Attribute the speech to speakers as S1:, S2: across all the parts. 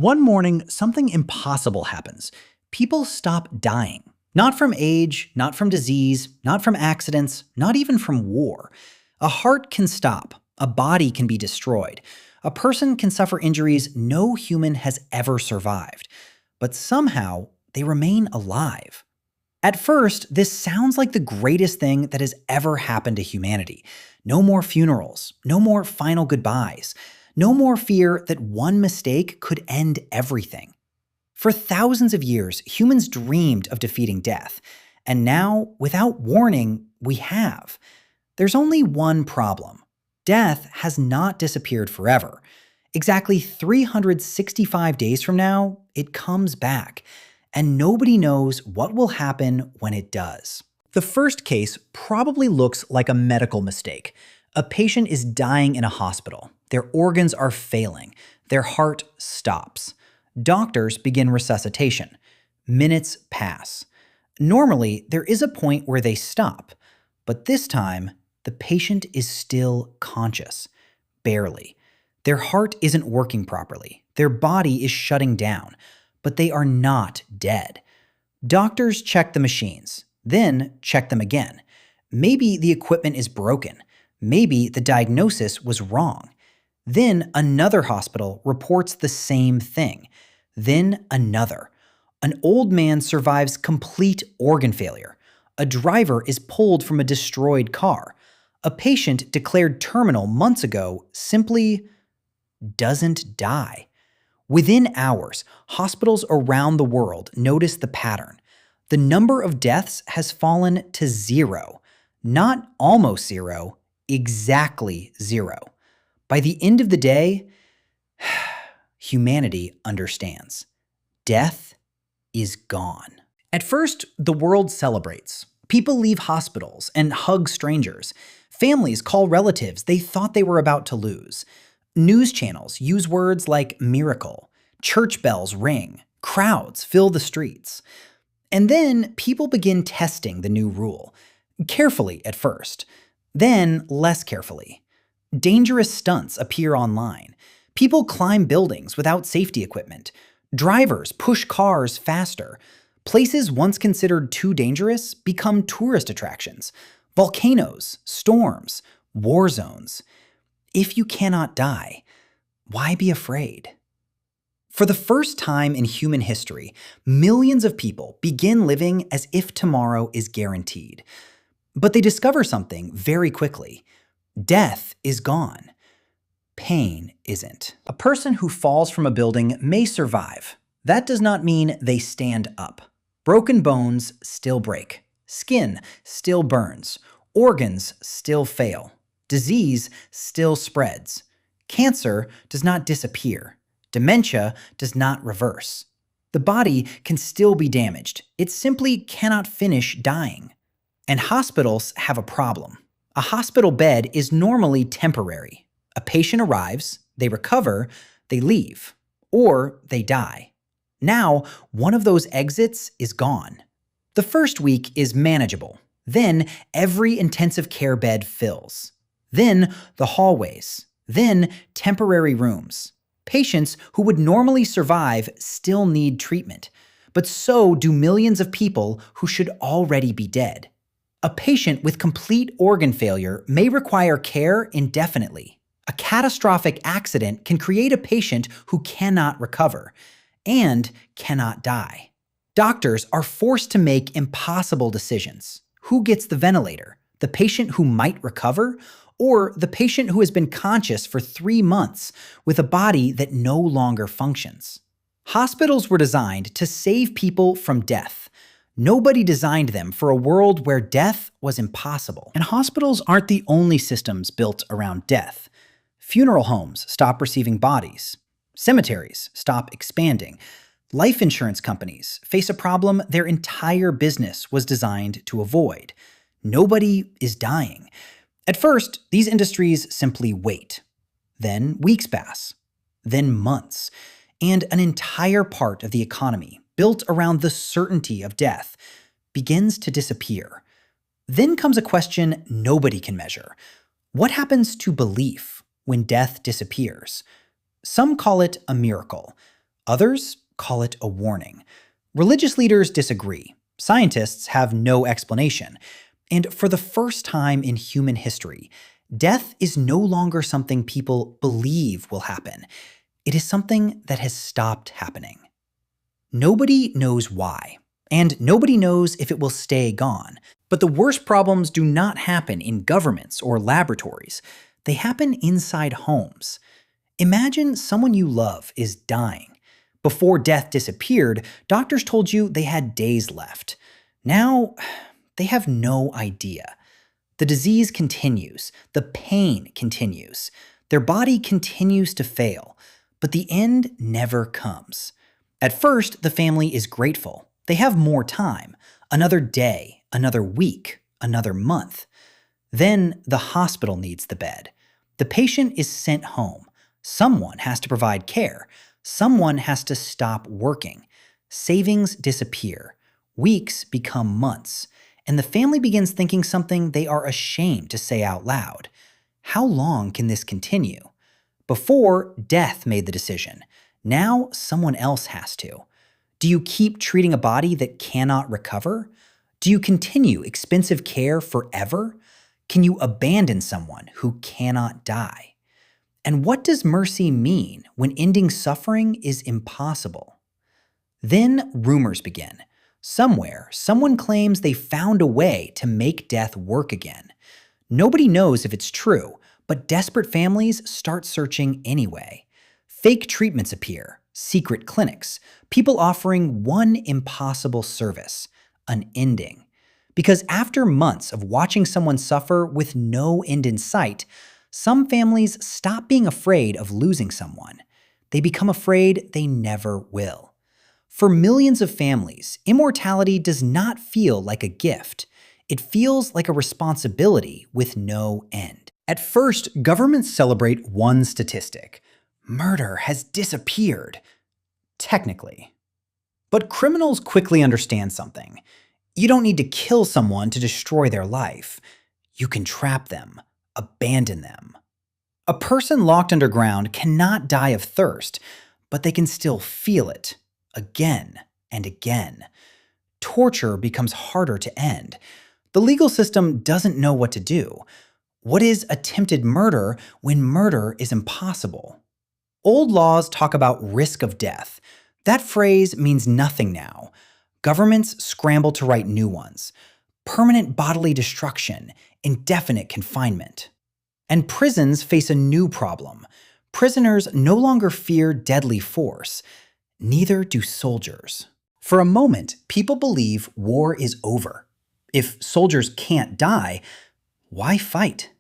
S1: One morning, something impossible happens. People stop dying. Not from age, not from disease, not from accidents, not even from war. A heart can stop. A body can be destroyed. A person can suffer injuries no human has ever survived. But somehow, they remain alive. At first, this sounds like the greatest thing that has ever happened to humanity. No more funerals, no more final goodbyes, no more fear that one mistake could end everything. For thousands of years, humans dreamed of defeating death, and now, without warning, we have. There's only one problem. Death has not disappeared forever. Exactly 365 days from now, it comes back, and nobody knows what will happen when it does. The first case probably looks like a medical mistake. A patient is dying in a hospital. Their organs are failing. Their heart stops. Doctors begin resuscitation. Minutes pass. Normally, there is a point where they stop, but this time, the patient is still conscious. Barely. Their heart isn't working properly. Their body is shutting down, but they are not dead. Doctors check the machines, then check them again. Maybe the equipment is broken. Maybe the diagnosis was wrong. Then another hospital reports the same thing. Then another. An old man survives complete organ failure. A driver is pulled from a destroyed car. A patient declared terminal months ago simply doesn't die. Within hours, hospitals around the world notice the pattern. The number of deaths has fallen to zero. Not almost zero, exactly zero. By the end of the day, humanity understands. Death is gone. At first, the world celebrates. People leave hospitals and hug strangers. Families call relatives they thought they were about to lose. News channels use words like miracle. Church bells ring. Crowds fill the streets. And then people begin testing the new rule. Carefully at first. Then less carefully. Dangerous stunts appear online. People climb buildings without safety equipment. Drivers push cars faster. Places once considered too dangerous become tourist attractions. Volcanoes, storms, war zones. If you cannot die, why be afraid? For the first time in human history, millions of people begin living as if tomorrow is guaranteed. But they discover something very quickly. Death is gone. Pain isn't. A person who falls from a building may survive. That does not mean they stand up. Broken bones still break. Skin still burns. Organs still fail. Disease still spreads. Cancer does not disappear. Dementia does not reverse. The body can still be damaged. It simply cannot finish dying. And hospitals have a problem. A hospital bed is normally temporary. A patient arrives, they recover, they leave, or they die. Now, one of those exits is gone. The first week is manageable. Then every intensive care bed fills. Then the hallways. Then temporary rooms. Patients who would normally survive still need treatment, but so do millions of people who should already be dead. A patient with complete organ failure may require care indefinitely. A catastrophic accident can create a patient who cannot recover and cannot die. Doctors are forced to make impossible decisions. Who gets the ventilator? The patient who might recover? Or the patient who has been conscious for 3 months with a body that no longer functions? Hospitals were designed to save people from death. Nobody designed them for a world where death was impossible. And hospitals aren't the only systems built around death. Funeral homes stop receiving bodies. Cemeteries stop expanding. Life insurance companies face a problem their entire business was designed to avoid. Nobody is dying. At first, these industries simply wait. Then weeks pass. Then months. And an entire part of the economy, built around the certainty of death, begins to disappear. Then comes a question nobody can measure. What happens to belief when death disappears? Some call it a miracle. Others call it a warning. Religious leaders disagree. Scientists have no explanation. And for the first time in human history, death is no longer something people believe will happen. It is something that has stopped happening. Nobody knows why, and nobody knows if it will stay gone. But the worst problems do not happen in governments or laboratories. They happen inside homes. Imagine someone you love is dying. Before death disappeared, doctors told you they had days left. Now, they have no idea. The disease continues. The pain continues. Their body continues to fail. But the end never comes. At first, the family is grateful. They have more time. Another day, another week, another month. Then the hospital needs the bed. The patient is sent home. Someone has to provide care. Someone has to stop working. Savings disappear. Weeks become months. And the family begins thinking something they are ashamed to say out loud. How long can this continue? Before, death made the decision. Now, someone else has to. Do you keep treating a body that cannot recover? Do you continue expensive care forever? Can you abandon someone who cannot die? And what does mercy mean when ending suffering is impossible? Then rumors begin. Somewhere, someone claims they found a way to make death work again. Nobody knows if it's true, but desperate families start searching anyway. Fake treatments appear, secret clinics, people offering one impossible service, an ending. Because after months of watching someone suffer with no end in sight, some families stop being afraid of losing someone. They become afraid they never will. For millions of families, immortality does not feel like a gift. It feels like a responsibility with no end. At first, governments celebrate one statistic. Murder has disappeared. Technically. But criminals quickly understand something. You don't need to kill someone to destroy their life. You can trap them, abandon them. A person locked underground cannot die of thirst, but they can still feel it, again and again. Torture becomes harder to end. The legal system doesn't know what to do. What is attempted murder when murder is impossible? Old laws talk about risk of death. That phrase means nothing now. Governments scramble to write new ones. Permanent bodily destruction, indefinite confinement. And prisons face a new problem. Prisoners no longer fear deadly force. Neither do soldiers. For a moment, people believe war is over. If soldiers can't die, why fight?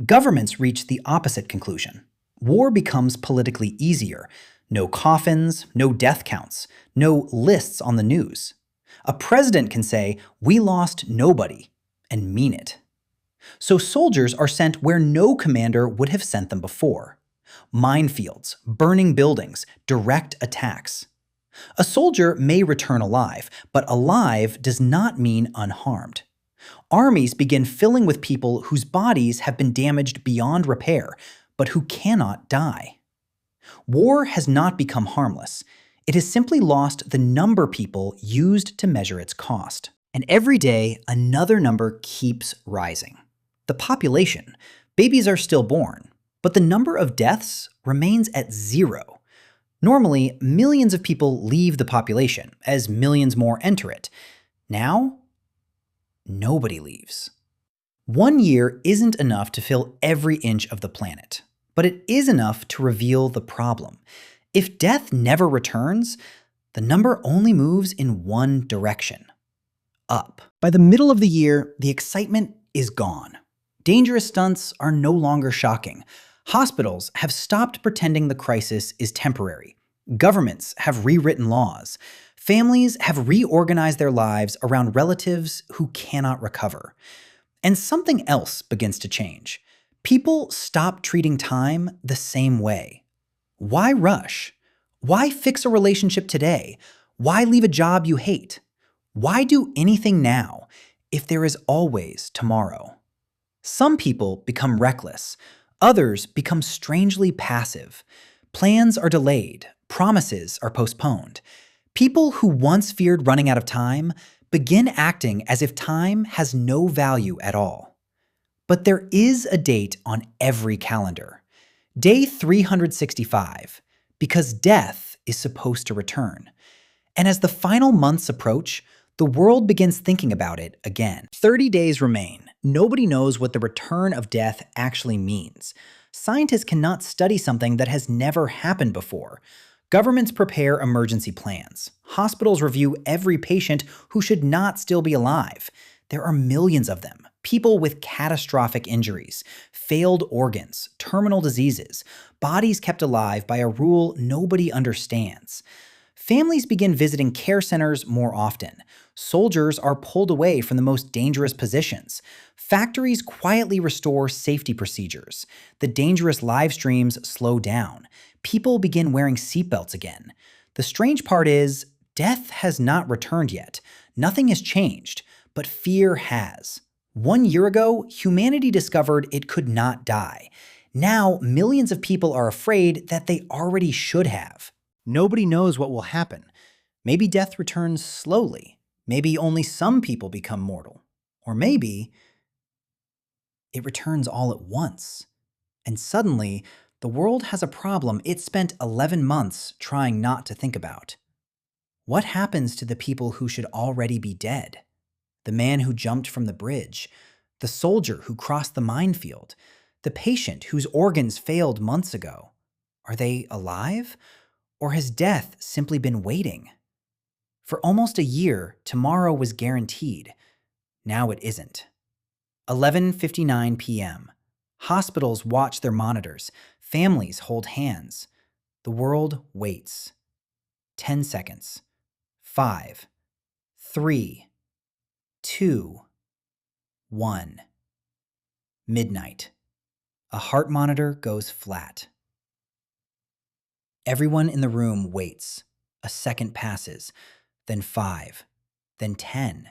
S1: Governments reach the opposite conclusion. War becomes politically easier. No coffins, no death counts, no lists on the news. A president can say, "We lost nobody," and mean it. So soldiers are sent where no commander would have sent them before. Minefields, burning buildings, direct attacks. A soldier may return alive, but alive does not mean unharmed. Armies begin filling with people whose bodies have been damaged beyond repair, but who cannot die. War has not become harmless. It has simply lost the number people used to measure its cost. And every day, another number keeps rising. The population. Babies are still born, but the number of deaths remains at zero. Normally, millions of people leave the population as millions more enter it. Now, nobody leaves. 1 year isn't enough to fill every inch of the planet, but it is enough to reveal the problem. If death never returns, the number only moves in one direction, up. By the middle of the year, the excitement is gone. Dangerous stunts are no longer shocking. Hospitals have stopped pretending the crisis is temporary. Governments have rewritten laws. Families have reorganized their lives around relatives who cannot recover. And something else begins to change. People stop treating time the same way. Why rush? Why fix a relationship today? Why leave a job you hate? Why do anything now if there is always tomorrow? Some people become reckless. Others become strangely passive. Plans are delayed. Promises are postponed. People who once feared running out of time begin acting as if time has no value at all. But there is a date on every calendar. Day 365, because death is supposed to return. And as the final months approach, the world begins thinking about it again. 30 days remain. Nobody knows what the return of death actually means. Scientists cannot study something that has never happened before. Governments prepare emergency plans. Hospitals review every patient who should not still be alive. There are millions of them. People with catastrophic injuries, failed organs, terminal diseases, bodies kept alive by a rule nobody understands. Families begin visiting care centers more often. Soldiers are pulled away from the most dangerous positions. Factories quietly restore safety procedures. The dangerous live streams slow down. People begin wearing seatbelts again. The strange part is, death has not returned yet. Nothing has changed, but fear has. 1 year ago, humanity discovered it could not die. Now, millions of people are afraid that they already should have. Nobody knows what will happen. Maybe death returns slowly. Maybe only some people become mortal. Or maybe it returns all at once. And suddenly, the world has a problem it spent 11 months trying not to think about. What happens to the people who should already be dead? The man who jumped from the bridge, the soldier who crossed the minefield, the patient whose organs failed months ago. Are they alive? Or has death simply been waiting? For almost a year, tomorrow was guaranteed. Now it isn't. 11:59 p.m. Hospitals watch their monitors. Families hold hands. The world waits. 10 seconds. 5, 3, 2, 1. Midnight. A heart monitor goes flat. Everyone in the room waits. A second passes, then 5, then 10.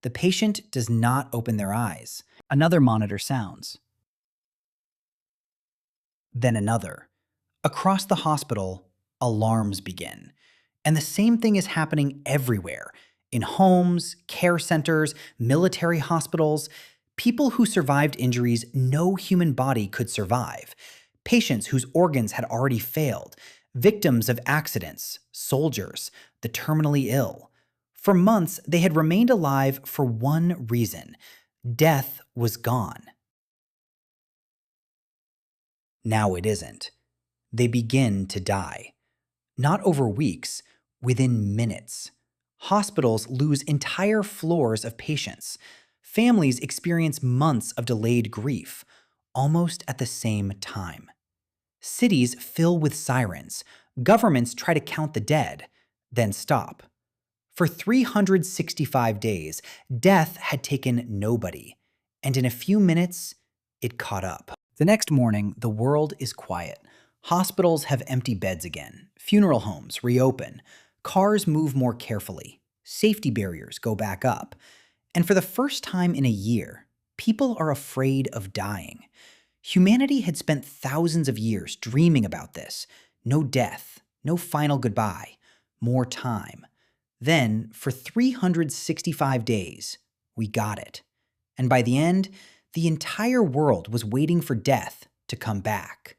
S1: The patient does not open their eyes. Another monitor sounds. Then another. Across the hospital, alarms begin. And the same thing is happening everywhere. In homes, care centers, military hospitals. People who survived injuries no human body could survive. Patients whose organs had already failed. Victims of accidents, soldiers, the terminally ill. For months, they had remained alive for one reason. Death was gone. Now it isn't. They begin to die. Not over weeks, within minutes. Hospitals lose entire floors of patients. Families experience months of delayed grief, almost at the same time. Cities fill with sirens. Governments try to count the dead, then stop. For 365 days, death had taken nobody, and in a few minutes, it caught up. The next morning, the world is quiet. Hospitals have empty beds again. Funeral homes reopen. Cars move more carefully. Safety barriers go back up. And for the first time in a year, people are afraid of dying. Humanity had spent thousands of years dreaming about this. No death, no final goodbye, more time. Then, for 365 days, we got it. And by the end, the entire world was waiting for death to come back.